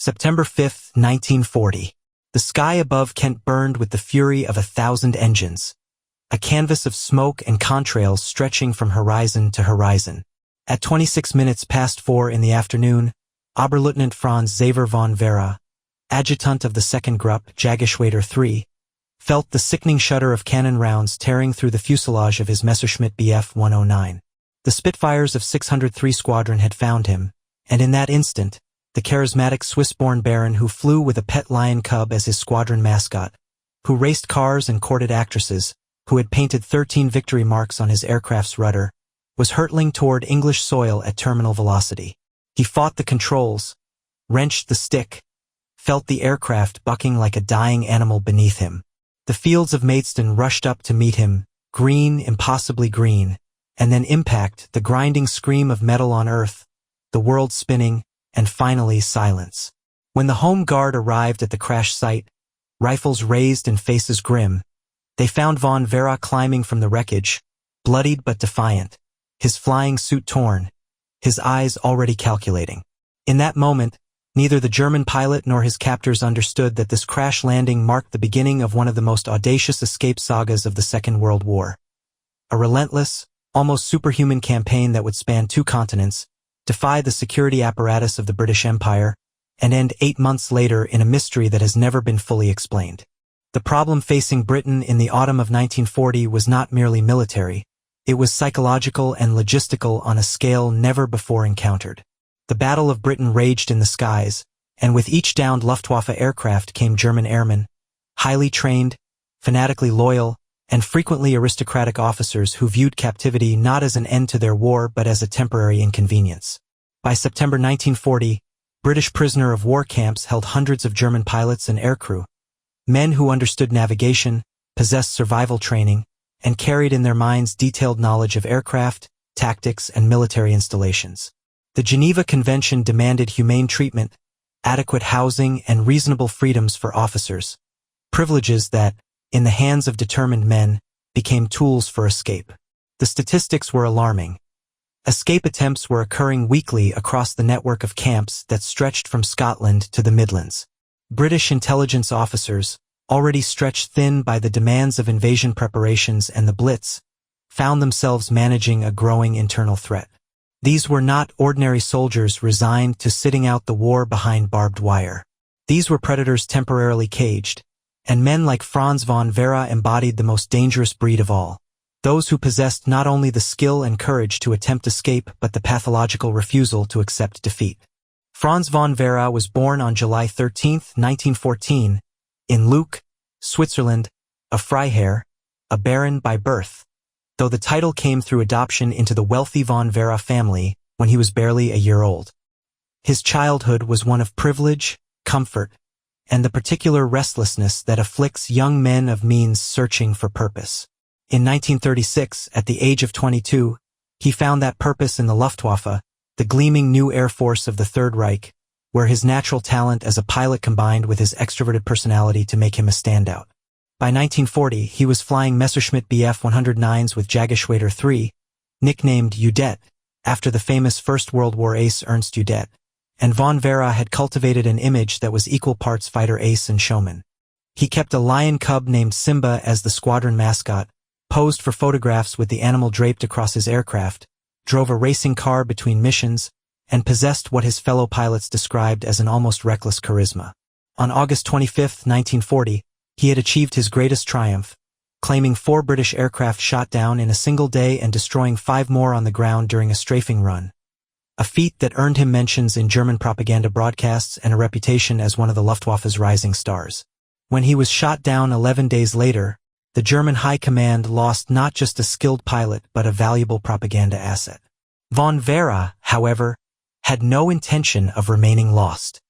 September 5, 1940. The sky above Kent burned with the fury of 1,000 engines, a canvas of smoke and contrails stretching from horizon to horizon. At 26 minutes past 4 in the afternoon, Oberleutnant Franz von Werra, adjutant of the 2nd Gruppe, Jägerschwader 3, felt the sickening shudder of cannon rounds tearing through the fuselage of his Messerschmitt Bf 109. The Spitfires of 603 Squadron had found him, and in that instant, the charismatic Swiss-born baron who flew with a pet lion cub as his squadron mascot, who raced cars and courted actresses, who had painted 13 victory marks on his aircraft's rudder, was hurtling toward English soil at terminal velocity. He fought the controls, wrenched the stick, felt the aircraft bucking like a dying animal beneath him. The fields of Maidstone rushed up to meet him, green, impossibly green, and then impact, the grinding scream of metal on earth, the world spinning, and finally silence. When the Home Guard arrived at the crash site, rifles raised and faces grim, they found von Werra climbing from the wreckage, bloodied but defiant, his flying suit torn, his eyes already calculating. In that moment, neither the German pilot nor his captors understood that this crash landing marked the beginning of one of the most audacious escape sagas of the Second World War. A relentless, almost superhuman campaign that would span 2 continents, defy the security apparatus of the British Empire, and end 8 months later in a mystery that has never been fully explained. The problem facing Britain in the autumn of 1940 was not merely military, it was psychological and logistical on a scale never before encountered. The Battle of Britain raged in the skies, and with each downed Luftwaffe aircraft came German airmen, highly trained, fanatically loyal, and frequently aristocratic officers who viewed captivity not as an end to their war but as a temporary inconvenience. By September 1940, British prisoner of war camps held hundreds of German pilots and aircrew, men who understood navigation, possessed survival training, and carried in their minds detailed knowledge of aircraft, tactics, and military installations. The Geneva Convention demanded humane treatment, adequate housing, and reasonable freedoms for officers, privileges that, in the hands of determined men, became tools for escape. The statistics were alarming. Escape attempts were occurring weekly across the network of camps that stretched from Scotland to the Midlands. British intelligence officers, already stretched thin by the demands of invasion preparations and the Blitz, found themselves managing a growing internal threat. These were not ordinary soldiers resigned to sitting out the war behind barbed wire. These were predators temporarily caged, and men like Franz von Werra embodied the most dangerous breed of all, those who possessed not only the skill and courage to attempt escape but the pathological refusal to accept defeat. Franz von Werra was born on July 13, 1914, in Luch, Switzerland, a Freiherr, a baron by birth, though the title came through adoption into the wealthy von Werra family when he was barely a year old. His childhood was one of privilege, comfort, and the particular restlessness that afflicts young men of means searching for purpose. In 1936, at the age of 22, he found that purpose in the Luftwaffe, the gleaming new air force of the Third Reich, where his natural talent as a pilot combined with his extroverted personality to make him a standout. By 1940, he was flying Messerschmitt Bf 109s with Jägerschwader 3, nicknamed Udet, after the famous First World War ace Ernst Udet, and von Werra had cultivated an image that was equal parts fighter ace and showman. He kept a lion cub named Simba as the squadron mascot, posed for photographs with the animal draped across his aircraft, drove a racing car between missions, and possessed what his fellow pilots described as an almost reckless charisma. On August 25, 1940, he had achieved his greatest triumph, claiming 4 British aircraft shot down in a single day and destroying 5 more on the ground during a strafing run, a feat that earned him mentions in German propaganda broadcasts and a reputation as one of the Luftwaffe's rising stars. When he was shot down 11 days later, the German High Command lost not just a skilled pilot but a valuable propaganda asset. Von Werra, however, had no intention of remaining lost.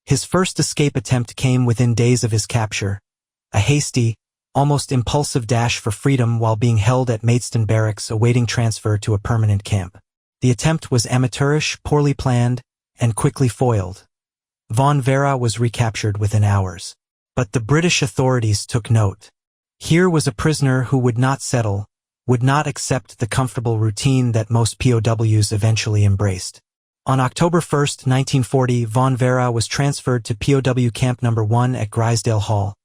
His first escape attempt came within days of his capture, a hasty, almost impulsive dash for freedom while being held at Maidstone barracks awaiting transfer to a permanent camp. The attempt was amateurish, poorly planned, and quickly foiled. Von Werra was recaptured within hours. But the British authorities took note. Here was a prisoner who would not settle, would not accept the comfortable routine that most POWs eventually embraced. On October 1, 1940, von Werra was transferred to POW Camp No. 1 at Grizedale Hall,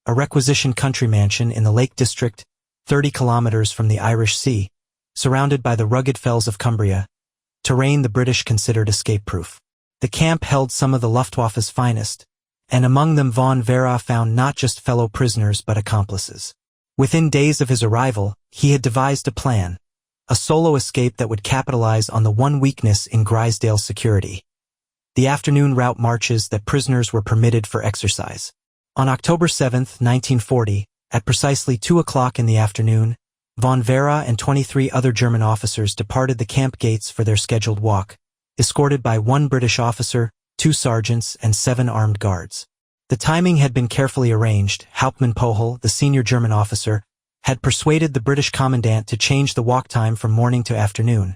a requisitioned country mansion in the Lake District, 30 kilometers from the Irish Sea, surrounded by the rugged fells of Cumbria, terrain the British considered escape-proof. The camp held some of the Luftwaffe's finest, and among them von Werra found not just fellow prisoners but accomplices. Within days of his arrival, he had devised a plan, a solo escape that would capitalize on the one weakness in Grizedale's security: the afternoon route marches that prisoners were permitted for exercise. On October 7, 1940, at precisely 2 o'clock in the afternoon, von Werra and 23 other German officers departed the camp gates for their scheduled walk, escorted by 1 British officer, 2 sergeants, and 7 armed guards. The timing had been carefully arranged. Hauptmann Pohl, the senior German officer, had persuaded the British commandant to change the walk time from morning to afternoon,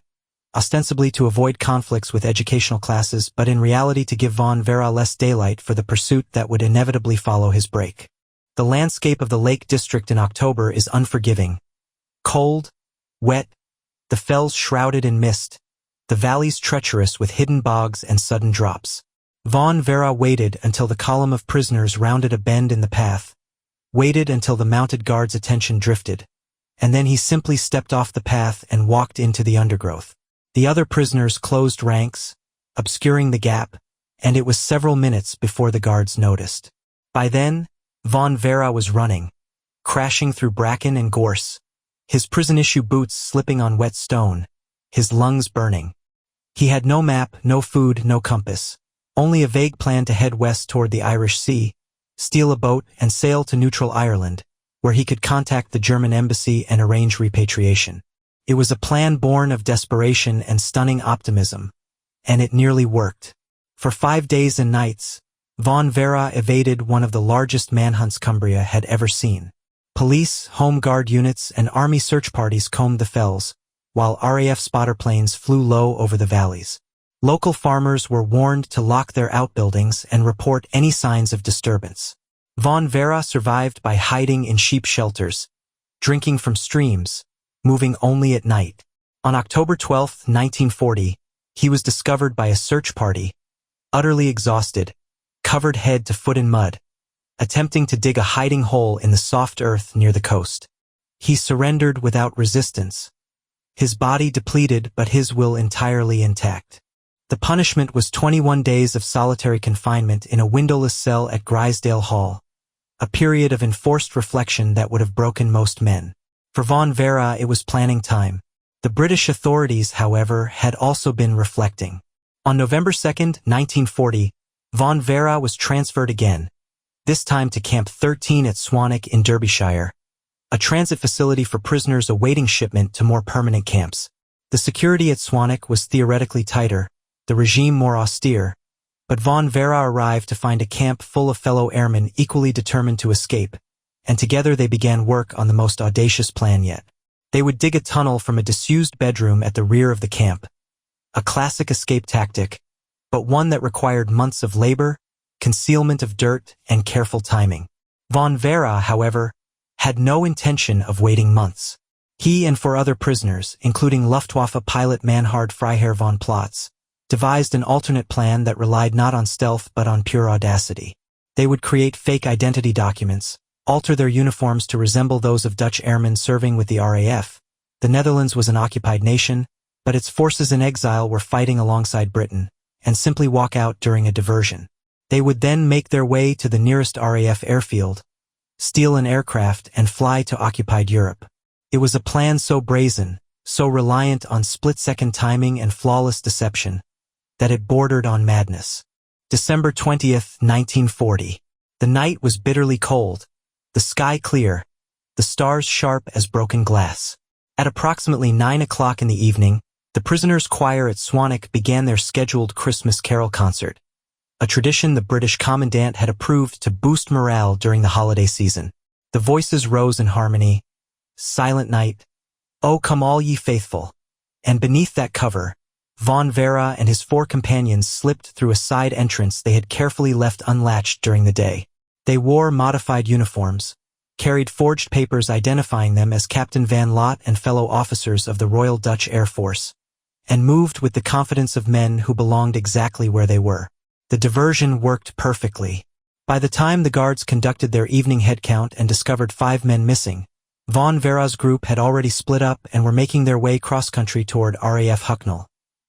ostensibly to avoid conflicts with educational classes, but in reality to give von Werra less daylight for the pursuit that would inevitably follow his break. The landscape of the Lake District in October is unforgiving. Cold, wet, the fells shrouded in mist, the valleys treacherous with hidden bogs and sudden drops. Von Werra waited until the column of prisoners rounded a bend in the path, waited until the mounted guard's attention drifted, and then he simply stepped off the path and walked into the undergrowth. The other prisoners closed ranks, obscuring the gap, and it was several minutes before the guards noticed. By then, von Werra was running, crashing through bracken and gorse, his prison-issue boots slipping on wet stone, his lungs burning. He had no map, no food, no compass, only a vague plan to head west toward the Irish Sea, steal a boat, and sail to neutral Ireland, where he could contact the German embassy and arrange repatriation. It was a plan born of desperation and stunning optimism, and it nearly worked. For 5 days and nights, von Werra evaded one of the largest manhunts Cumbria had ever seen. Police, Home Guard units, and army search parties combed the fells, while RAF spotter planes flew low over the valleys. Local farmers were warned to lock their outbuildings and report any signs of disturbance. Von Werra survived by hiding in sheep shelters, drinking from streams, moving only at night. On October 12, 1940, he was discovered by a search party, utterly exhausted, covered head to foot in mud, attempting to dig a hiding hole in the soft earth near the coast. He surrendered without resistance, his body depleted but his will entirely intact. The punishment was 21 days of solitary confinement in a windowless cell at Grizedale Hall, a period of enforced reflection that would have broken most men. For von Werra, it was planning time. The British authorities, however, had also been reflecting. On November 2, 1940, von Werra was transferred again, this time to Camp 13 at Swanwick in Derbyshire, a transit facility for prisoners awaiting shipment to more permanent camps. The security at Swanwick was theoretically tighter, the regime more austere, but von Werra arrived to find a camp full of fellow airmen equally determined to escape, and together they began work on the most audacious plan yet. They would dig a tunnel from a disused bedroom at the rear of the camp, a classic escape tactic, but one that required months of labor, concealment of dirt, and careful timing. Von Werra, however, had no intention of waiting months. He and 4 other prisoners, including Luftwaffe pilot Manhard Freiherr von Plotz, devised an alternate plan that relied not on stealth but on pure audacity. They would create fake identity documents, alter their uniforms to resemble those of Dutch airmen serving with the RAF. The Netherlands was an occupied nation, but its forces in exile were fighting alongside Britain, and simply walk out during a diversion. They would then make their way to the nearest RAF airfield, steal an aircraft, and fly to occupied Europe. It was a plan so brazen, so reliant on split-second timing and flawless deception, that it bordered on madness. December 20th, 1940. The night was bitterly cold, the sky clear, the stars sharp as broken glass. At approximately 9 o'clock in the evening, the prisoners' choir at Swanwick began their scheduled Christmas carol concert, a tradition the British commandant had approved to boost morale during the holiday season. The voices rose in harmony, "Silent Night, O come all ye faithful," and beneath that cover, von Werra and his 4 companions slipped through a side entrance they had carefully left unlatched during the day. They wore modified uniforms, carried forged papers identifying them as Captain Van Lot and fellow officers of the Royal Dutch Air Force, and moved with the confidence of men who belonged exactly where they were. The diversion worked perfectly. By the time the guards conducted their evening head count and discovered 5 men missing, von Werra's group had already split up and were making their way cross-country toward RAF Hucknall,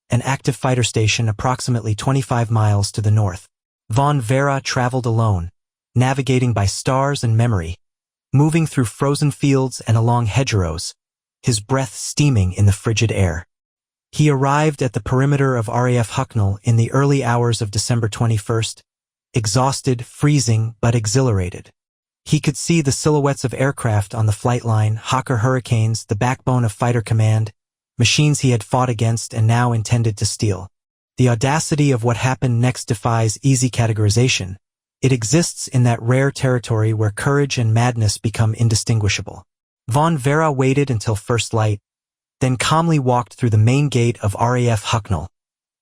an active fighter station approximately 25 miles to the north. Von Werra traveled alone, navigating by stars and memory, moving through frozen fields and along hedgerows, his breath steaming in the frigid air. He arrived at the perimeter of RAF Hucknall in the early hours of December 21st, exhausted, freezing, but exhilarated. He could see the silhouettes of aircraft on the flight line, Hawker Hurricanes, the backbone of fighter command, machines he had fought against and now intended to steal. The audacity of what happened next defies easy categorization. It exists in that rare territory where courage and madness become indistinguishable. Von Werra waited until first light, then calmly walked through the main gate of RAF Hucknall,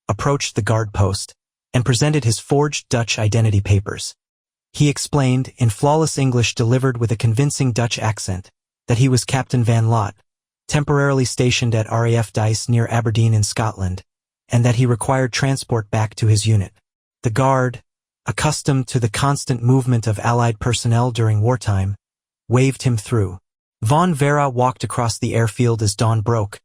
approached the guard post, and presented his forged Dutch identity papers. He explained, in flawless English delivered with a convincing Dutch accent, that he was Captain Van Lot, temporarily stationed at RAF Dice near Aberdeen in Scotland, and that he required transport back to his unit. The guard, accustomed to the constant movement of Allied personnel during wartime, waved him through. Von Werra walked across the airfield as dawn broke,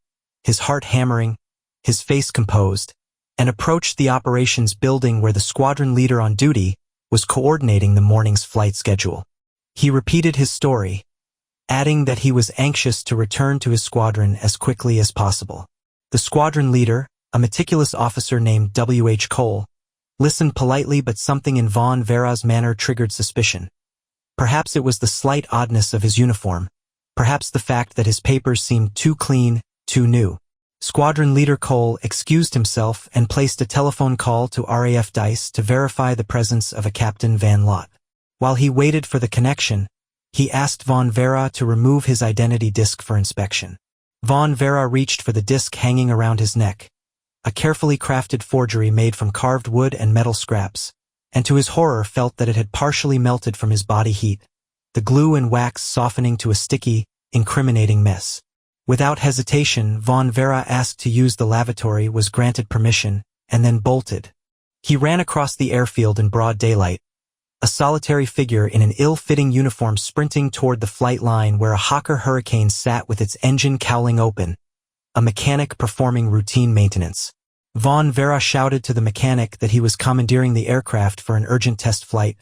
his heart hammering, his face composed, and approached the operations building where the squadron leader on duty was coordinating the morning's flight schedule. He repeated his story, adding that he was anxious to return to his squadron as quickly as possible. The squadron leader, a meticulous officer named W.H. Cole, listened politely, but something in von Werra's manner triggered suspicion. Perhaps it was the slight oddness of his uniform, perhaps the fact that his papers seemed too clean, too new. Squadron leader Cole excused himself and placed a telephone call to RAF Dice to verify the presence of a Captain Van Lot. While he waited for the connection, he asked von Werra to remove his identity disc for inspection. Von Werra reached for the disc hanging around his neck, a carefully crafted forgery made from carved wood and metal scraps, and to his horror felt that it had partially melted from his body heat, the glue and wax softening to a sticky, incriminating mess. Without hesitation, von Werra asked to use the lavatory, was granted permission, and then bolted. He ran across the airfield in broad daylight, a solitary figure in an ill-fitting uniform sprinting toward the flight line where a Hawker Hurricane sat with its engine cowling open, a mechanic performing routine maintenance. Von Werra shouted to the mechanic that he was commandeering the aircraft for an urgent test flight,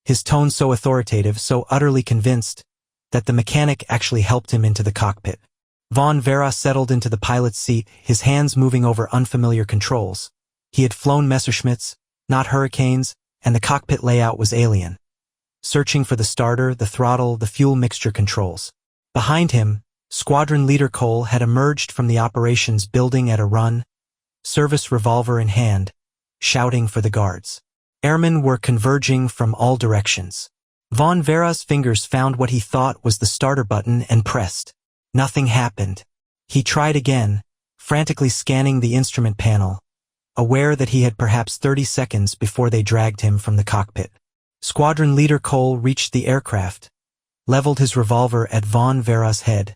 his tone so authoritative, so utterly convinced, that the mechanic actually helped him into the cockpit. Von Werra settled into the pilot's seat, his hands moving over unfamiliar controls. He had flown Messerschmitts, not Hurricanes, and the cockpit layout was alien. Searching for the starter, the throttle, the fuel mixture controls. Behind him, Squadron Leader Cole had emerged from the operations building at a run, service revolver in hand, shouting for the guards. Airmen were converging from all directions. Von Werra's fingers found what he thought was the starter button and pressed. Nothing happened. He tried again, frantically scanning the instrument panel, aware that he had perhaps 30 seconds before they dragged him from the cockpit. Squadron Leader Cole reached the aircraft, leveled his revolver at von Werra's head,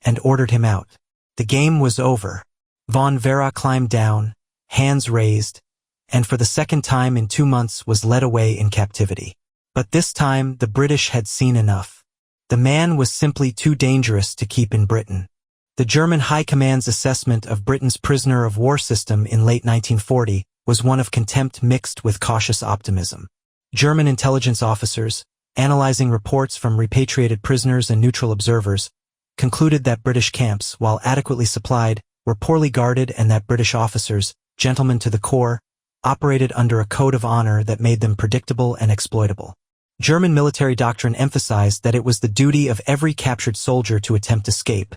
and ordered him out. The game was over. Von Werra climbed down, hands raised, and for the second time in 2 months was led away in captivity. But this time the British had seen enough. The man was simply too dangerous to keep in Britain. The German High Command's assessment of Britain's prisoner of war system in late 1940 was one of contempt mixed with cautious optimism. German intelligence officers, analyzing reports from repatriated prisoners and neutral observers, concluded that British camps, while adequately supplied, were poorly guarded and that British officers, gentlemen to the core, operated under a code of honor that made them predictable and exploitable. German military doctrine emphasized that it was the duty of every captured soldier to attempt escape,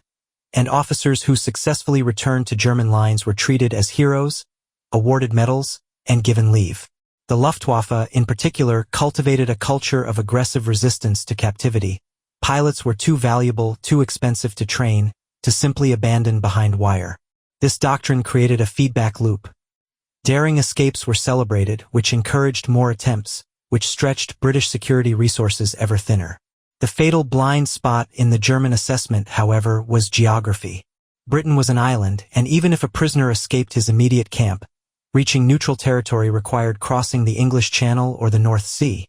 and officers who successfully returned to German lines were treated as heroes, awarded medals, and given leave. The Luftwaffe, in particular, cultivated a culture of aggressive resistance to captivity. Pilots were too valuable, too expensive to train, to simply abandon behind wire. This doctrine created a feedback loop. Daring escapes were celebrated, which encouraged more attempts, which stretched British security resources ever thinner. The fatal blind spot in the German assessment, however, was geography. Britain was an island, and even if a prisoner escaped his immediate camp, reaching neutral territory required crossing the English Channel or the North Sea,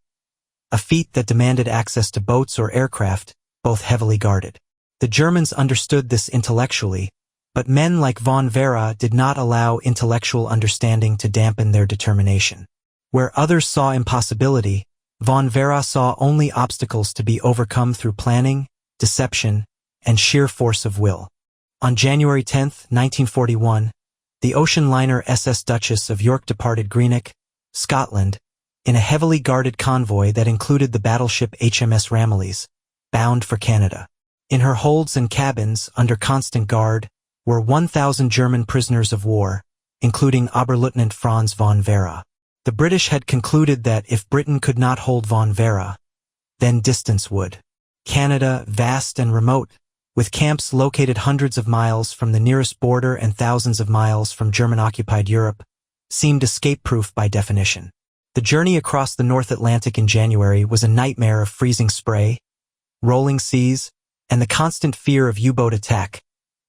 a feat that demanded access to boats or aircraft, both heavily guarded. The Germans understood this intellectually, but men like von Werra did not allow intellectual understanding to dampen their determination. Where others saw impossibility, von Werra saw only obstacles to be overcome through planning, deception, and sheer force of will. On January 10, 1941, the ocean liner SS Duchess of York departed Greenock, Scotland, in a heavily guarded convoy that included the battleship HMS Ramillies, bound for Canada. In her holds and cabins, under constant guard, were 1,000 German prisoners of war, including Oberleutnant Franz von Werra. The British had concluded that if Britain could not hold von Werra, then distance would. Canada, vast and remote, with camps located hundreds of miles from the nearest border and thousands of miles from German-occupied Europe, seemed escape-proof by definition. The journey across the North Atlantic in January was a nightmare of freezing spray, rolling seas, and the constant fear of U-boat attack,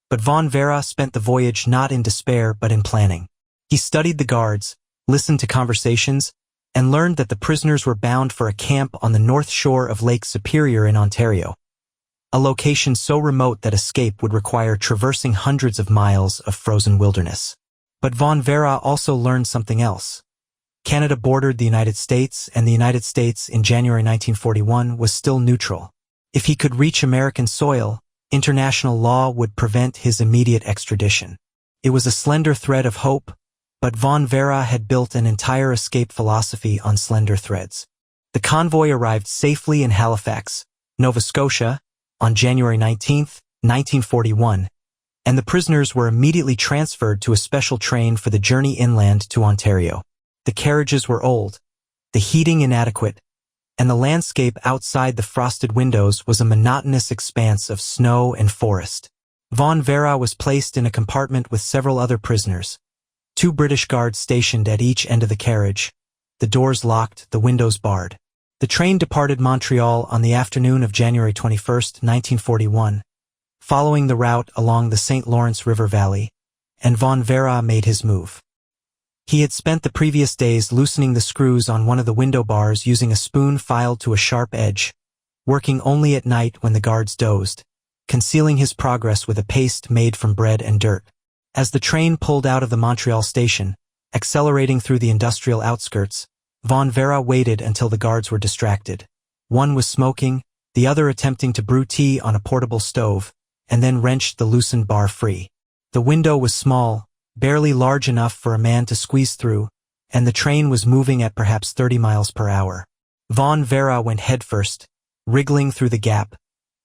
but von Werra spent the voyage not in despair but in planning. He studied the guards, listened to conversations, and learned that the prisoners were bound for a camp on the north shore of Lake Superior in Ontario, a location so remote that escape would require traversing hundreds of miles of frozen wilderness. But von Werra also learned something else. Canada bordered the United States, and the United States in January 1941 was still neutral. If he could reach American soil, international law would prevent his immediate extradition. It was a slender thread of hope, but von Werra had built an entire escape philosophy on slender threads. The convoy arrived safely in Halifax, Nova Scotia, on January 19, 1941, and the prisoners were immediately transferred to a special train for the journey inland to Ontario. The carriages were old, the heating inadequate, and the landscape outside the frosted windows was a monotonous expanse of snow and forest. Von Werra was placed in a compartment with several other prisoners, 2 British guards stationed at each end of the carriage, the doors locked, the windows barred. The train departed Montreal on the afternoon of January 21, 1941, following the route along the St. Lawrence River Valley, and von Werra made his move. He had spent the previous days loosening the screws on one of the window bars using a spoon filed to a sharp edge, working only at night when the guards dozed, concealing his progress with a paste made from bread and dirt. As the train pulled out of the Montreal station, accelerating through the industrial outskirts, von Werra waited until the guards were distracted. One was smoking, the other attempting to brew tea on a portable stove, and then wrenched the loosened bar free. The window was small, barely large enough for a man to squeeze through, and the train was moving at perhaps 30 miles per hour. Von Werra went headfirst, wriggling through the gap,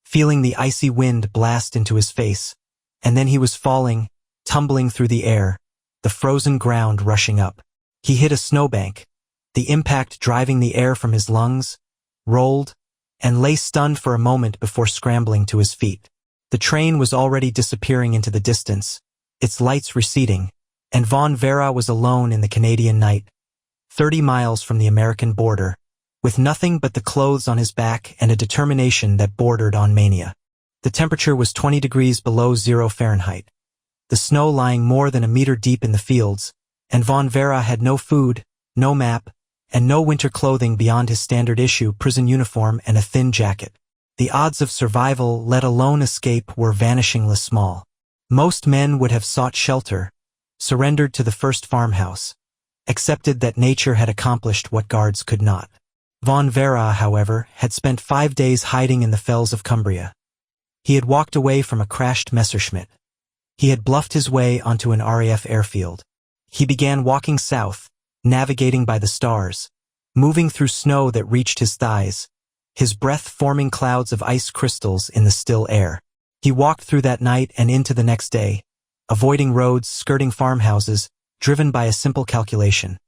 feeling the icy wind blast into his face, and then he was falling, tumbling through the air, the frozen ground rushing up. He hit a snowbank, the impact driving the air from his lungs, rolled, and lay stunned for a moment before scrambling to his feet. The train was already disappearing into the distance, its lights receding, and von Werra was alone in the Canadian night, 30 miles from the American border, with nothing but the clothes on his back and a determination that bordered on mania. The temperature was 20 degrees below 0 Fahrenheit, the snow lying more than a meter deep in the fields, and von Werra had no food, no map, and no winter clothing beyond his standard-issue prison uniform and a thin jacket. The odds of survival, let alone escape, were vanishingly small. Most men would have sought shelter, surrendered to the first farmhouse, accepted that nature had accomplished what guards could not. Von Werra, however, had spent 5 days hiding in the fells of Cumbria. He had walked away from a crashed Messerschmitt. He had bluffed his way onto an RAF airfield. He began walking south, navigating by the stars, moving through snow that reached his thighs, his breath forming clouds of ice crystals in the still air. He walked through that night and into the next day, avoiding roads, skirting farmhouses, driven by a simple calculation.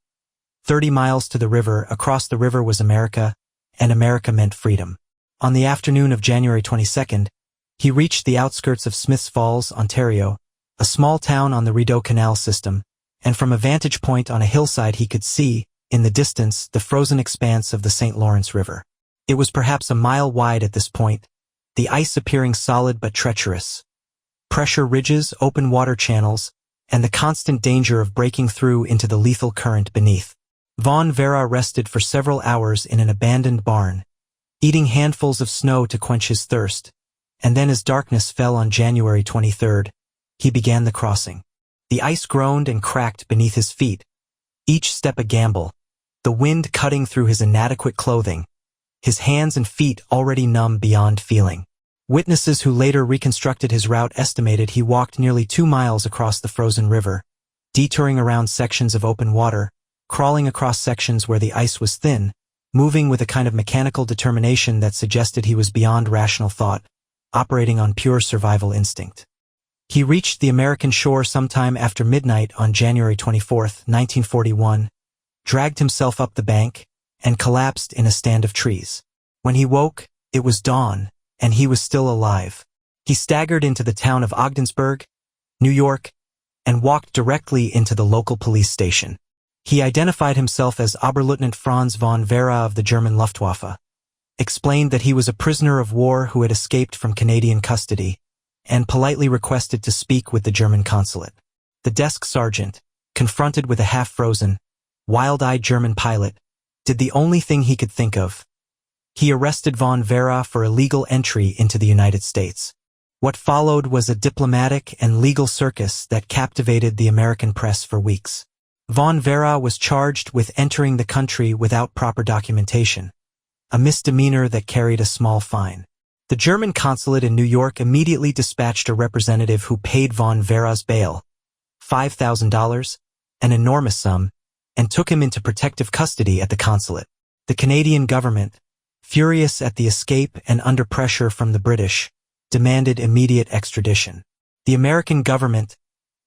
30 miles to the river, across the river was America, and America meant freedom. On the afternoon of January 22nd, he reached the outskirts of Smiths Falls, Ontario, a small town on the Rideau Canal system, and from a vantage point on a hillside he could see, in the distance, the frozen expanse of the St. Lawrence River. It was perhaps a mile wide at this point, the ice appearing solid but treacherous. pressure ridges, open water channels, and the constant danger of breaking through into the lethal current beneath. Von Werra rested for several hours in an abandoned barn, eating handfuls of snow to quench his thirst, and then as darkness fell on January 23rd, he began the crossing. The ice groaned and cracked beneath his feet, each step a gamble, the wind cutting through his inadequate clothing, his hands and feet already numb beyond feeling. Witnesses who later reconstructed his route estimated he walked nearly 2 miles across the frozen river, detouring around sections of open water, crawling across sections where the ice was thin, moving with a kind of mechanical determination that suggested he was beyond rational thought, operating on pure survival instinct. He reached the American shore sometime after midnight on January 24, 1941, dragged himself up the bank, and collapsed in a stand of trees. When he woke, it was dawn, and he was still alive. He staggered into the town of Ogdensburg, New York, and walked directly into the local police station. He identified himself as Oberleutnant Franz von Werra of the German Luftwaffe, explained that he was a prisoner of war who had escaped from Canadian custody, and politely requested to speak with the German consulate. The desk sergeant, confronted with a half-frozen, wild-eyed German pilot, did the only thing he could think of. He arrested von Werra for illegal entry into the United States. What followed was a diplomatic and legal circus that captivated the American press for weeks. Von Werra was charged with entering the country without proper documentation, a misdemeanor that carried a small fine. The German consulate in New York immediately dispatched a representative who paid von Werra's bail, $5,000, an enormous sum, and took him into protective custody at the consulate. The Canadian government, furious at the escape and under pressure from the British, demanded immediate extradition. The American government,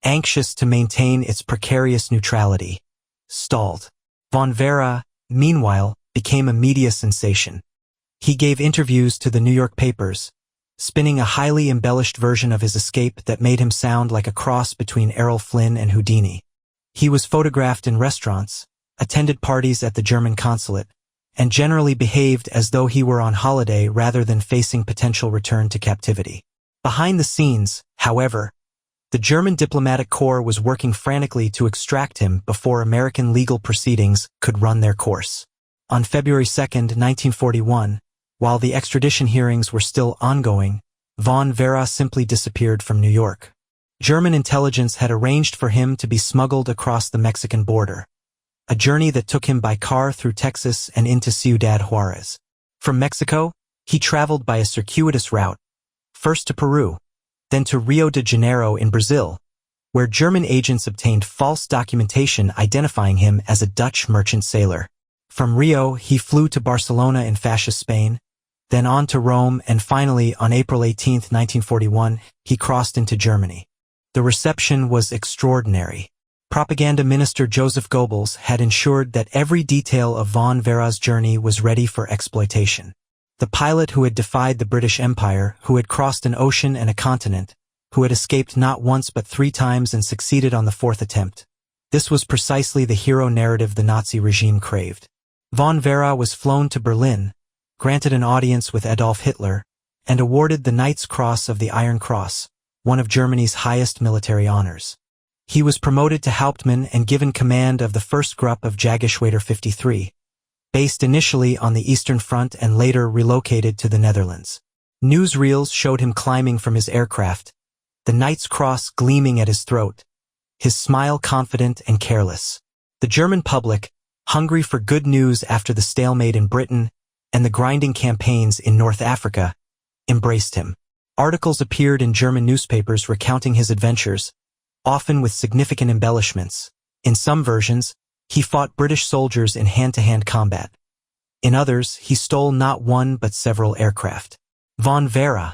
anxious to maintain its precarious neutrality, stalled. Von Werra, meanwhile, became a media sensation. He gave interviews to the New York papers, spinning a highly embellished version of his escape that made him sound like a cross between Errol Flynn and Houdini. He was photographed in restaurants, attended parties at the German consulate, and generally behaved as though he were on holiday rather than facing potential return to captivity. Behind the scenes, however, the German diplomatic corps was working frantically to extract him before American legal proceedings could run their course. On February 2, 1941, while the extradition hearings were still ongoing, von Werra simply disappeared from New York. German intelligence had arranged for him to be smuggled across the Mexican border, a journey that took him by car through Texas and into Ciudad Juarez. From Mexico, he traveled by a circuitous route, first to Peru, then to Rio de Janeiro in Brazil, where German agents obtained false documentation identifying him as a Dutch merchant sailor. From Rio, he flew to Barcelona in fascist Spain, then on to Rome, and finally, on April 18, 1941, he crossed into Germany. The reception was extraordinary. Propaganda Minister Joseph Goebbels had ensured that every detail of von Werra's journey was ready for exploitation. The pilot who had defied the British Empire, who had crossed an ocean and a continent, who had escaped not once but 3 times and succeeded on the 4th attempt. This was precisely the hero narrative the Nazi regime craved. Von Werra was flown to Berlin, granted an audience with Adolf Hitler, and awarded the Knight's Cross of the Iron Cross, one of Germany's highest military honors. He was promoted to Hauptmann and given command of the 1st Gruppe of Jagdgeschwader 53, based initially on the Eastern Front and later relocated to the Netherlands. Newsreels showed him climbing from his aircraft, the Knight's Cross gleaming at his throat, his smile confident and careless. The German public, hungry for good news after the stalemate in Britain and the grinding campaigns in North Africa, embraced him. Articles appeared in German newspapers recounting his adventures, often with significant embellishments. In some versions, he fought British soldiers in hand-to-hand combat. In others, he stole not one but several aircraft. Von Werra,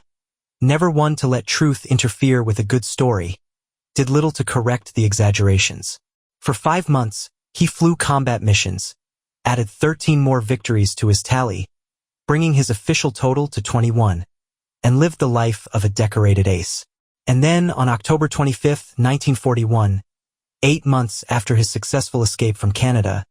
never one to let truth interfere with a good story, did little to correct the exaggerations. For 5 months, he flew combat missions, added 13 more victories to his tally, bringing his official total to 21, and lived the life of a decorated ace. And then, on October 25, 1941, 8 months after his successful escape from Canada,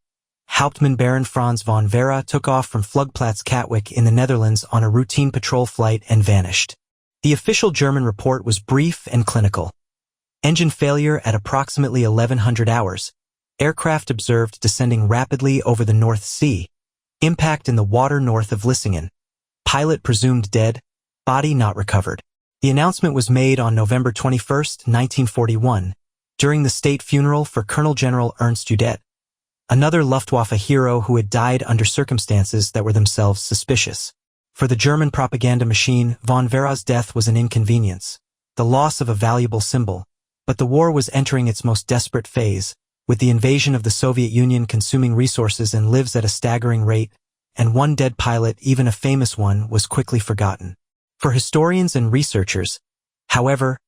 Hauptmann Baron Franz von Werra took off from Vlugplaats Katwijk in the Netherlands on a routine patrol flight and vanished. The official German report was brief and clinical. Engine failure at approximately 1100 hours. Aircraft observed descending rapidly over the North Sea. Impact in the water north of Vlissingen. Pilot presumed dead, body not recovered. The announcement was made on November 21, 1941, during the state funeral for Colonel General Ernst Udet, another Luftwaffe hero who had died under circumstances that were themselves suspicious. For the German propaganda machine, von Werra's death was an inconvenience, the loss of a valuable symbol, but the war was entering its most desperate phase, with the invasion of the Soviet Union consuming resources and lives at a staggering rate, and one dead pilot, even a famous one, was quickly forgotten. For historians and researchers, however,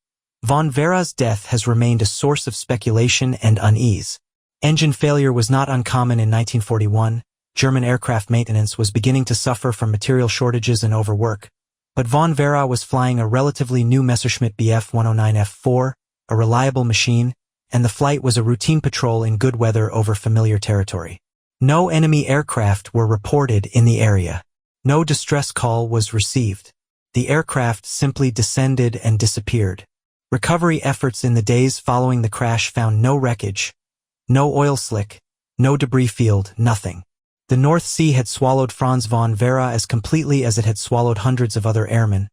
von Werra's death has remained a source of speculation and unease. Engine failure was not uncommon in 1941. German aircraft maintenance was beginning to suffer from material shortages and overwork, but von Werra was flying a relatively new Messerschmitt Bf 109F4, a reliable machine, and the flight was a routine patrol in good weather over familiar territory. No enemy aircraft were reported in the area. No distress call was received. The aircraft simply descended and disappeared. Recovery efforts in the days following the crash found no wreckage, no oil slick, no debris field, nothing. The North Sea had swallowed Franz von Werra as completely as it had swallowed hundreds of other airmen.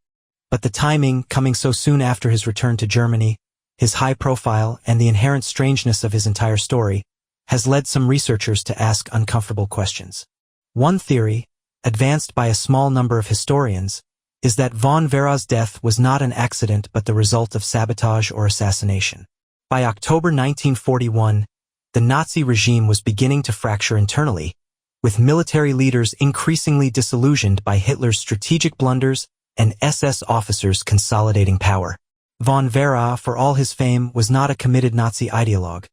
But the timing, coming so soon after his return to Germany, his high profile, and the inherent strangeness of his entire story, has led some researchers to ask uncomfortable questions. One theory, advanced by a small number of historians, is that von Werra's death was not an accident but the result of sabotage or assassination. By October 1941, the Nazi regime was beginning to fracture internally, with military leaders increasingly disillusioned by Hitler's strategic blunders and SS officers consolidating power. Von Werra, for all his fame, was not a committed Nazi ideologue.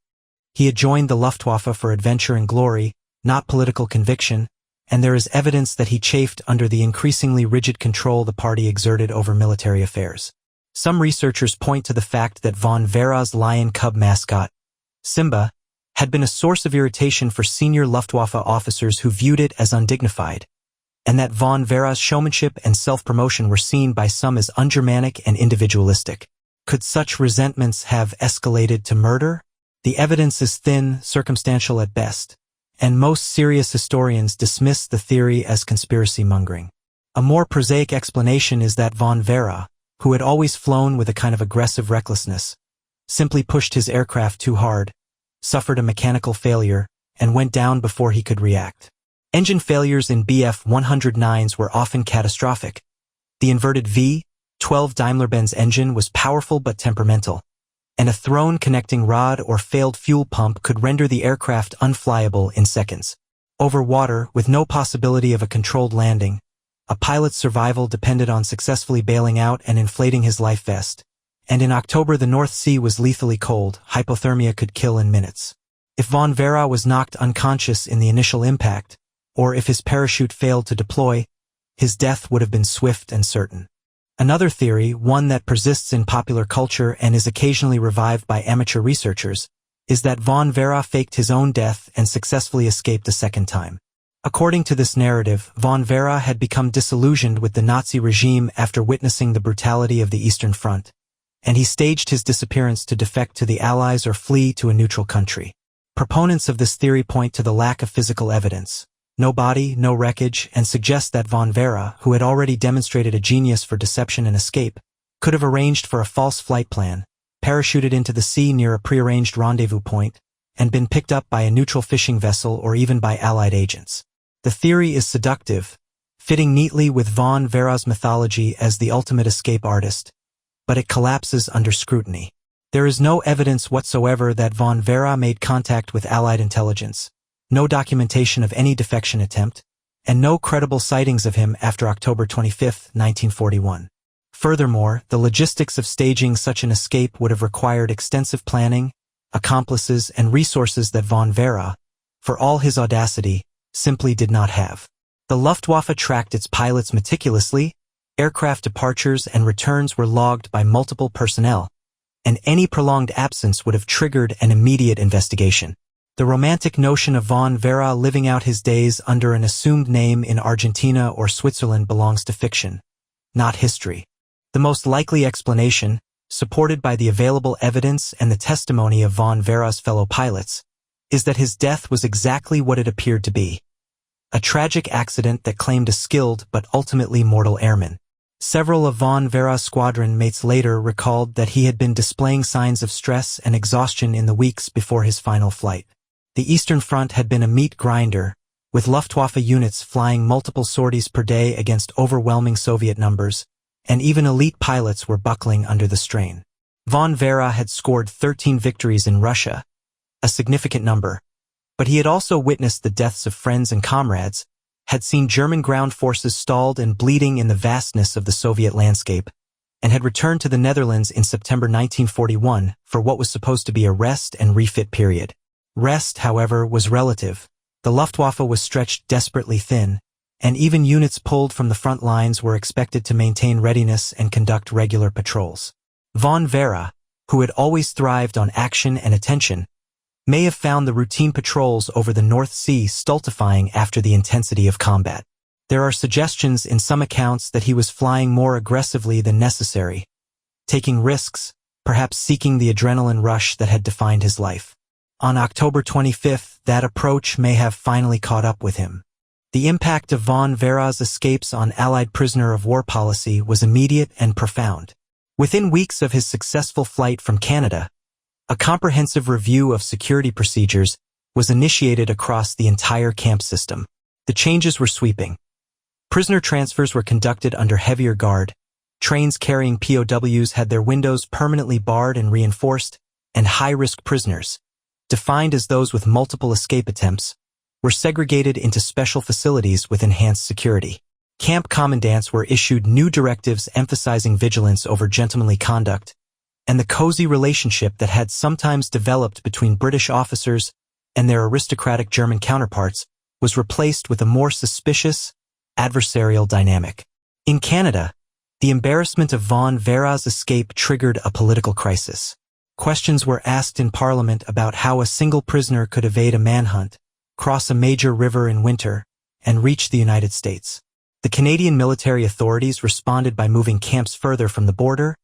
He had joined the Luftwaffe for adventure and glory, not political conviction, and there is evidence that he chafed under the increasingly rigid control the party exerted over military affairs. Some researchers point to the fact that von Werra's lion cub mascot, Simba, had been a source of irritation for senior Luftwaffe officers who viewed it as undignified, and that von Werra's showmanship and self-promotion were seen by some as un-Germanic and individualistic. Could such resentments have escalated to murder? The evidence is thin, circumstantial at best, and most serious historians dismiss the theory as conspiracy-mongering. A more prosaic explanation is that von Werra, who had always flown with a kind of aggressive recklessness, simply pushed his aircraft too hard, suffered a mechanical failure, and went down before he could react. Engine failures in Bf 109s were often catastrophic. The inverted V-12 Daimler-Benz engine was powerful but temperamental, and a thrown connecting rod or failed fuel pump could render the aircraft unflyable in seconds. Over water, with no possibility of a controlled landing, a pilot's survival depended on successfully bailing out and inflating his life vest. And in October the North Sea was lethally cold, hypothermia could kill in minutes. If von Werra was knocked unconscious in the initial impact, or if his parachute failed to deploy, his death would have been swift and certain. Another theory, one that persists in popular culture and is occasionally revived by amateur researchers, is that von Werra faked his own death and successfully escaped a second time. According to this narrative, von Werra had become disillusioned with the Nazi regime after witnessing the brutality of the Eastern Front, and he staged his disappearance to defect to the Allies or flee to a neutral country. Proponents of this theory point to the lack of physical evidence, no body, no wreckage, and suggest that von Werra, who had already demonstrated a genius for deception and escape, could have arranged for a false flight plan, parachuted into the sea near a prearranged rendezvous point, and been picked up by a neutral fishing vessel or even by Allied agents. The theory is seductive, fitting neatly with von Werra's mythology as the ultimate escape artist, but it collapses under scrutiny. There is no evidence whatsoever that von Werra made contact with Allied intelligence, no documentation of any defection attempt, and no credible sightings of him after October 25, 1941. Furthermore, the logistics of staging such an escape would have required extensive planning, accomplices, and resources that von Werra, for all his audacity, simply did not have. The Luftwaffe tracked its pilots meticulously. Aircraft departures and returns were logged by multiple personnel, and any prolonged absence would have triggered an immediate investigation. The romantic notion of von Werra living out his days under an assumed name in Argentina or Switzerland belongs to fiction, not history. The most likely explanation, supported by the available evidence and the testimony of von Werra's fellow pilots, is that his death was exactly what it appeared to be. A tragic accident that claimed a skilled but ultimately mortal airman. Several of von Werra's squadron mates later recalled that he had been displaying signs of stress and exhaustion in the weeks before his final flight. The Eastern Front had been a meat grinder, with Luftwaffe units flying multiple sorties per day against overwhelming Soviet numbers, and even elite pilots were buckling under the strain. Von Werra had scored 13 victories in Russia, a significant number, but he had also witnessed the deaths of friends and comrades, had seen German ground forces stalled and bleeding in the vastness of the Soviet landscape, and had returned to the Netherlands in September 1941 for what was supposed to be a rest and refit period. Rest, however, was relative. The Luftwaffe was stretched desperately thin, and even units pulled from the front lines were expected to maintain readiness and conduct regular patrols. Von Werra, who had always thrived on action and attention, may have found the routine patrols over the North Sea stultifying after the intensity of combat. There are suggestions in some accounts that he was flying more aggressively than necessary, taking risks, perhaps seeking the adrenaline rush that had defined his life. On October 25th, that approach may have finally caught up with him. The impact of von Werra's escapes on Allied prisoner of war policy was immediate and profound. Within weeks of his successful flight from Canada, a comprehensive review of security procedures was initiated across the entire camp system. The changes were sweeping. Prisoner transfers were conducted under heavier guard, trains carrying POWs had their windows permanently barred and reinforced, and high-risk prisoners, defined as those with multiple escape attempts, were segregated into special facilities with enhanced security. Camp commandants were issued new directives emphasizing vigilance over gentlemanly conduct, and the cozy relationship that had sometimes developed between British officers and their aristocratic German counterparts was replaced with a more suspicious, adversarial dynamic. In Canada, the embarrassment of von Werra's escape triggered a political crisis. Questions were asked in Parliament about how a single prisoner could evade a manhunt, cross a major river in winter, and reach the United States. The Canadian military authorities responded by moving camps further from the border,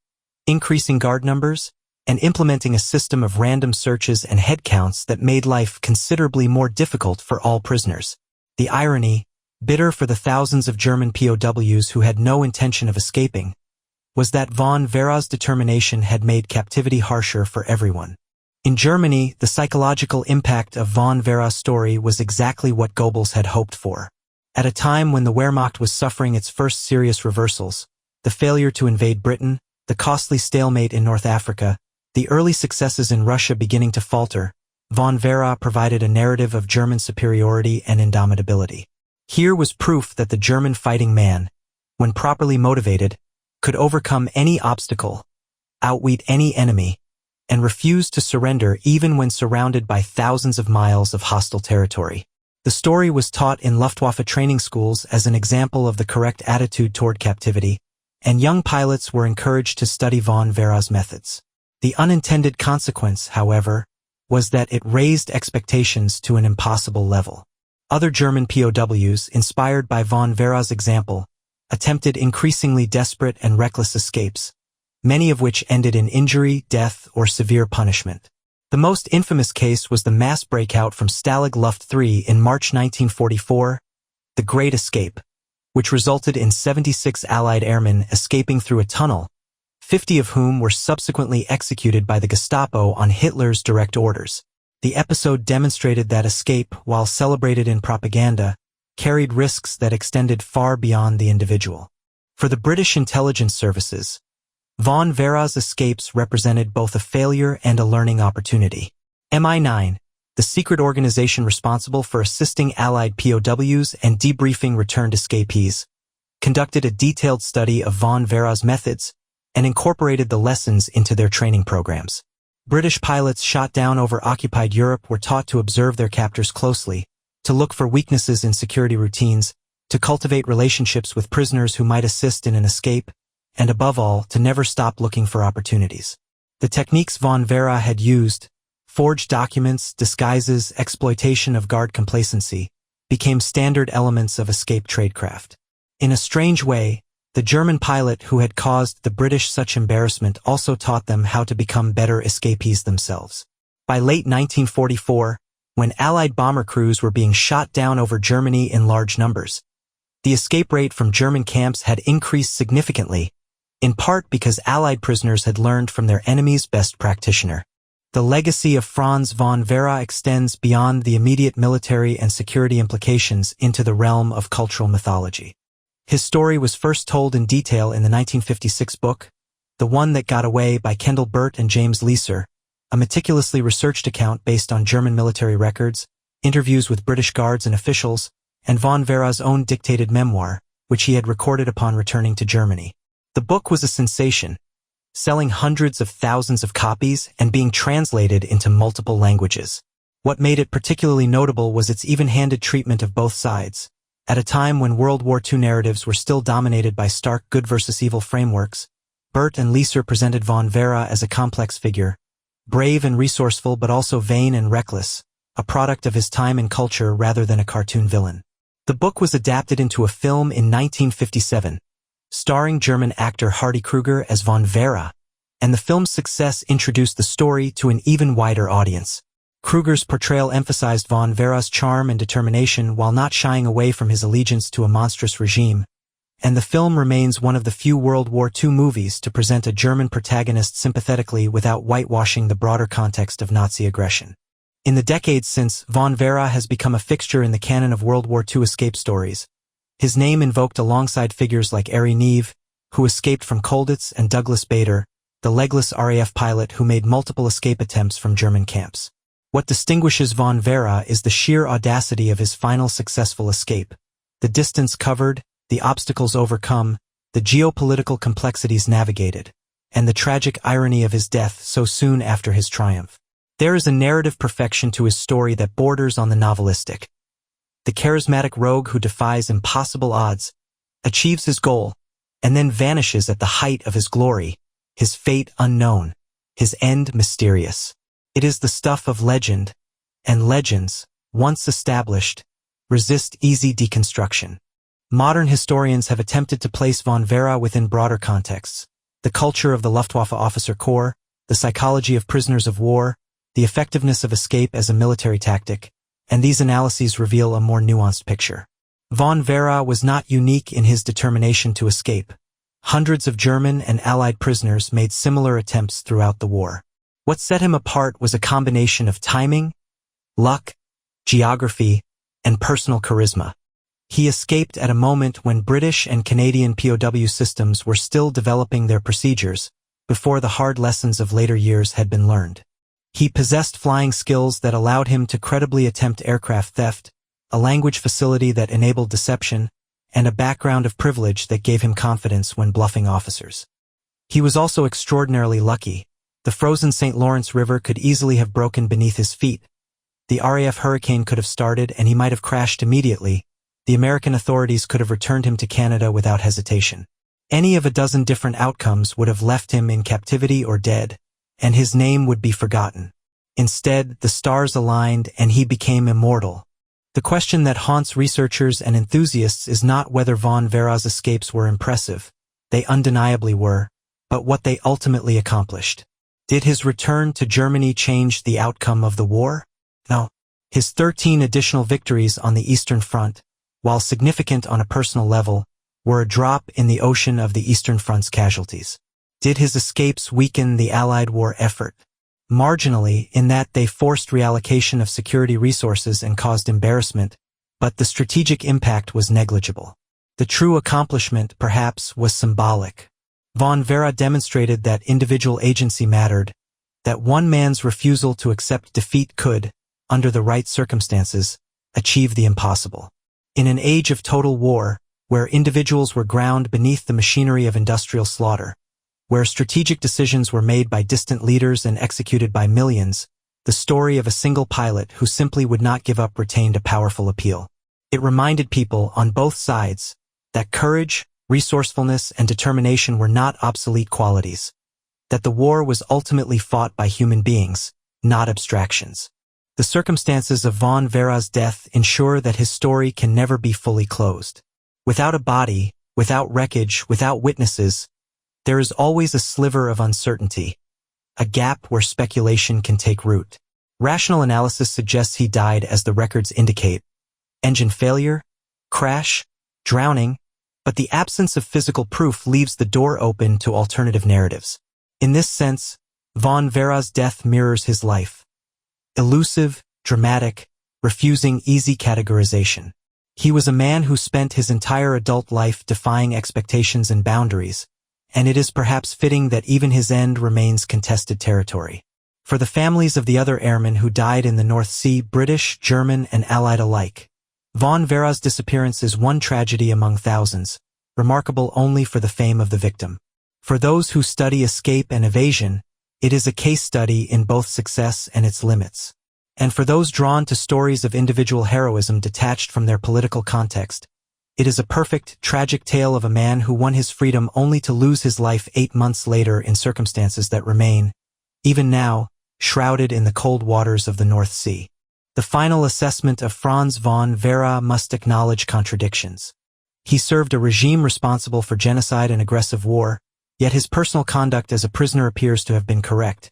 increasing guard numbers, and implementing a system of random searches and head counts that made life considerably more difficult for all prisoners. The irony, bitter for the thousands of German POWs who had no intention of escaping, was that von Werra's determination had made captivity harsher for everyone. In Germany, the psychological impact of von Werra's story was exactly what Goebbels had hoped for. At a time when the Wehrmacht was suffering its first serious reversals, the failure to invade Britain, the costly stalemate in North Africa, the early successes in Russia beginning to falter, von Werra provided a narrative of German superiority and indomitability. Here was proof that the German fighting man, when properly motivated, could overcome any obstacle, outwit any enemy, and refuse to surrender even when surrounded by thousands of miles of hostile territory. The story was taught in Luftwaffe training schools as an example of the correct attitude toward captivity, and young pilots were encouraged to study von Werra's methods. The unintended consequence, however, was that it raised expectations to an impossible level. Other German POWs, inspired by von Werra's example, attempted increasingly desperate and reckless escapes, many of which ended in injury, death, or severe punishment. The most infamous case was the mass breakout from Stalag Luft 3 in March 1944, the Great Escape, which resulted in 76 Allied airmen escaping through a tunnel, 50 of whom were subsequently executed by the Gestapo on Hitler's direct orders. The episode demonstrated that escape, while celebrated in propaganda, carried risks that extended far beyond the individual. For the British intelligence services, von Werra's escapes represented both a failure and a learning opportunity. MI9, the secret organization responsible for assisting Allied POWs and debriefing returned escapees, conducted a detailed study of von Werra's methods and incorporated the lessons into their training programs. British pilots shot down over occupied Europe were taught to observe their captors closely, to look for weaknesses in security routines, to cultivate relationships with prisoners who might assist in an escape, and above all, to never stop looking for opportunities. The techniques von Werra had used, forged documents, disguises, exploitation of guard complacency, became standard elements of escape tradecraft. In a strange way, The German pilot who had caused the British such embarrassment also taught them how to become better escapees themselves. By late 1944, when Allied bomber crews were being shot down over Germany in large numbers, the escape rate from German camps had increased significantly, in part because Allied prisoners had learned from their enemy's best practitioner. The legacy of Franz von Werra extends beyond the immediate military and security implications into the realm of cultural mythology. His story was first told in detail in the 1956 book, The One That Got Away by Kendall Burt and James Leeser, a meticulously researched account based on German military records, interviews with British guards and officials, and von Werra's own dictated memoir, which he had recorded upon returning to Germany. The book was a sensation, selling hundreds of thousands of copies and being translated into multiple languages. What made it particularly notable was its even-handed treatment of both sides. At a time when World War II narratives were still dominated by stark good versus evil frameworks, Burt and Leeser presented von Werra as a complex figure, brave and resourceful but also vain and reckless, a product of his time and culture rather than a cartoon villain. The book was adapted into a film in 1957, starring German actor Hardy Krüger as von Werra, and the film's success introduced the story to an even wider audience. Krüger's portrayal emphasized von Werra's charm and determination while not shying away from his allegiance to a monstrous regime, and the film remains one of the few World War II movies to present a German protagonist sympathetically without whitewashing the broader context of Nazi aggression. In the decades since, von Werra has become a fixture in the canon of World War II escape stories, his name invoked alongside figures like Ari Neve, who escaped from Colditz, and Douglas Bader, the legless RAF pilot who made multiple escape attempts from German camps. What distinguishes von Werra is the sheer audacity of his final successful escape, the distance covered, the obstacles overcome, the geopolitical complexities navigated, and the tragic irony of his death so soon after his triumph. There is a narrative perfection to his story that borders on the novelistic. The charismatic rogue who defies impossible odds, achieves his goal, and then vanishes at the height of his glory, his fate unknown, his end mysterious. It is the stuff of legend, and legends, once established, resist easy deconstruction. Modern historians have attempted to place von Werra within broader contexts: the culture of the Luftwaffe officer corps, the psychology of prisoners of war, the effectiveness of escape as a military tactic, and these analyses reveal a more nuanced picture. Von Werra was not unique in his determination to escape. Hundreds of German and Allied prisoners made similar attempts throughout the war. What set him apart was a combination of timing, luck, geography, and personal charisma. He escaped at a moment when British and Canadian POW systems were still developing their procedures, before the hard lessons of later years had been learned. He possessed flying skills that allowed him to credibly attempt aircraft theft, a language facility that enabled deception, and a background of privilege that gave him confidence when bluffing officers. He was also extraordinarily lucky. The frozen St. Lawrence River could easily have broken beneath his feet. The RAF hurricane could have started and he might have crashed immediately. The American authorities could have returned him to Canada without hesitation. Any of a dozen different outcomes would have left him in captivity or dead, and his name would be forgotten. Instead, the stars aligned and he became immortal. The question that haunts researchers and enthusiasts is not whether von Werra's escapes were impressive. They undeniably were, but what they ultimately accomplished. Did his return to Germany change the outcome of the war? No. His 13 additional victories on the Eastern Front, while significant on a personal level, were a drop in the ocean of the Eastern Front's casualties. Did his escapes weaken the Allied war effort? Marginally, in that they forced reallocation of security resources and caused embarrassment, but the strategic impact was negligible. The true accomplishment, perhaps, was symbolic. Von Werra demonstrated that individual agency mattered, that one man's refusal to accept defeat could, under the right circumstances, achieve the impossible. In an age of total war, where individuals were ground beneath the machinery of industrial slaughter, where strategic decisions were made by distant leaders and executed by millions, the story of a single pilot who simply would not give up retained a powerful appeal. It reminded people on both sides that courage, resourcefulness, and determination were not obsolete qualities, that the war was ultimately fought by human beings, not abstractions. The circumstances of von Werra's death ensure that his story can never be fully closed. Without a body, without wreckage, without witnesses, there is always a sliver of uncertainty, a gap where speculation can take root. Rational analysis suggests he died as the records indicate: engine failure, crash, drowning, but the absence of physical proof leaves the door open to alternative narratives. In this sense, von Werra's death mirrors his life. Elusive, dramatic, refusing easy categorization. He was a man who spent his entire adult life defying expectations and boundaries, and it is perhaps fitting that even his end remains contested territory. For the families of the other airmen who died in the North Sea, British, German, and Allied alike, von Werra's disappearance is one tragedy among thousands, remarkable only for the fame of the victim. For those who study escape and evasion, it is a case study in both success and its limits. And for those drawn to stories of individual heroism detached from their political context, it is a perfect, tragic tale of a man who won his freedom only to lose his life 8 months later in circumstances that remain, even now, shrouded in the cold waters of the North Sea. The final assessment of Franz von Werra must acknowledge contradictions. He served a regime responsible for genocide and aggressive war, yet his personal conduct as a prisoner appears to have been correct.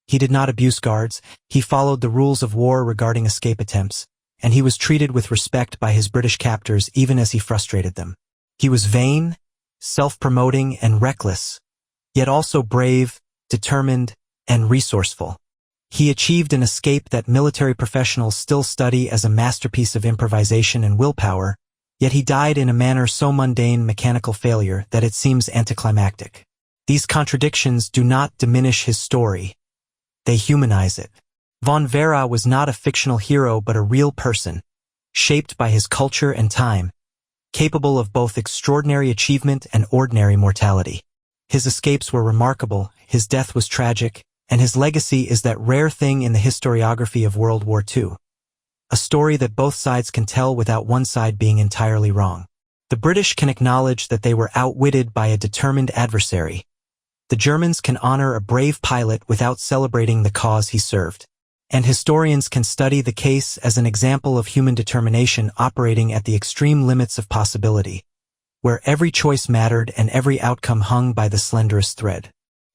He did not abuse guards, he followed the rules of war regarding escape attempts, and he was treated with respect by his British captors even as he frustrated them. He was vain, self-promoting, and reckless, yet also brave, determined, and resourceful. He achieved an escape that military professionals still study as a masterpiece of improvisation and willpower, yet he died in a manner so mundane, mechanical failure that it seems anticlimactic. These contradictions do not diminish his story. They humanize it. Von Werra was not a fictional hero but a real person, shaped by his culture and time, capable of both extraordinary achievement and ordinary mortality. His escapes were remarkable, his death was tragic, and his legacy is that rare thing in the historiography of World War II. A story that both sides can tell without one side being entirely wrong. The British can acknowledge that they were outwitted by a determined adversary. The Germans can honor a brave pilot without celebrating the cause he served. And historians can study the case as an example of human determination operating at the extreme limits of possibility, where every choice mattered and every outcome hung by the slenderest thread.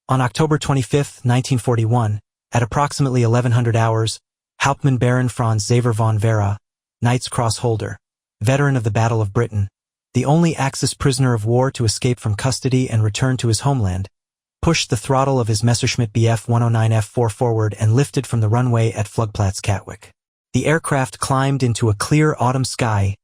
On October 25, 1941, at approximately 1100 hours, Hauptmann Baron Franz Xaver von Werra, Knight's Cross holder, veteran of the Battle of Britain, the only Axis prisoner of war to escape from custody and return to his homeland, pushed the throttle of his Messerschmitt Bf 109F4 forward and lifted from the runway at Flugplatz Katwijk. The aircraft climbed into a clear autumn sky,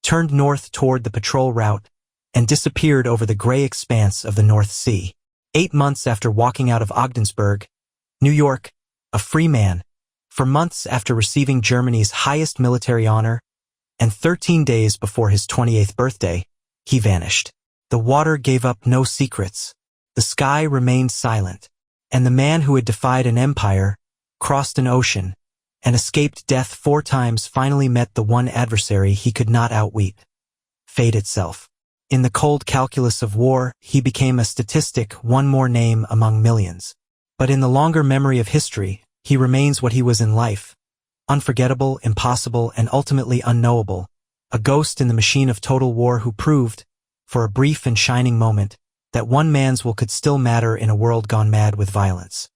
turned north toward the patrol route, and disappeared over the gray expanse of the North Sea. 8 months after walking out of Ogdensburg, New York, a free man, for months after receiving Germany's highest military honor, and 13 days before his 28th birthday, he vanished. The water gave up no secrets. The sky remained silent, and the man who had defied an empire, crossed an ocean, and escaped death 4 times finally met the one adversary he could not outwit: fate itself. In the cold calculus of war, he became a statistic, one more name among millions. But in the longer memory of history, he remains what he was in life: unforgettable, impossible, and ultimately unknowable, a ghost in the machine of total war who proved, for a brief and shining moment, that one man's will could still matter in a world gone mad with violence.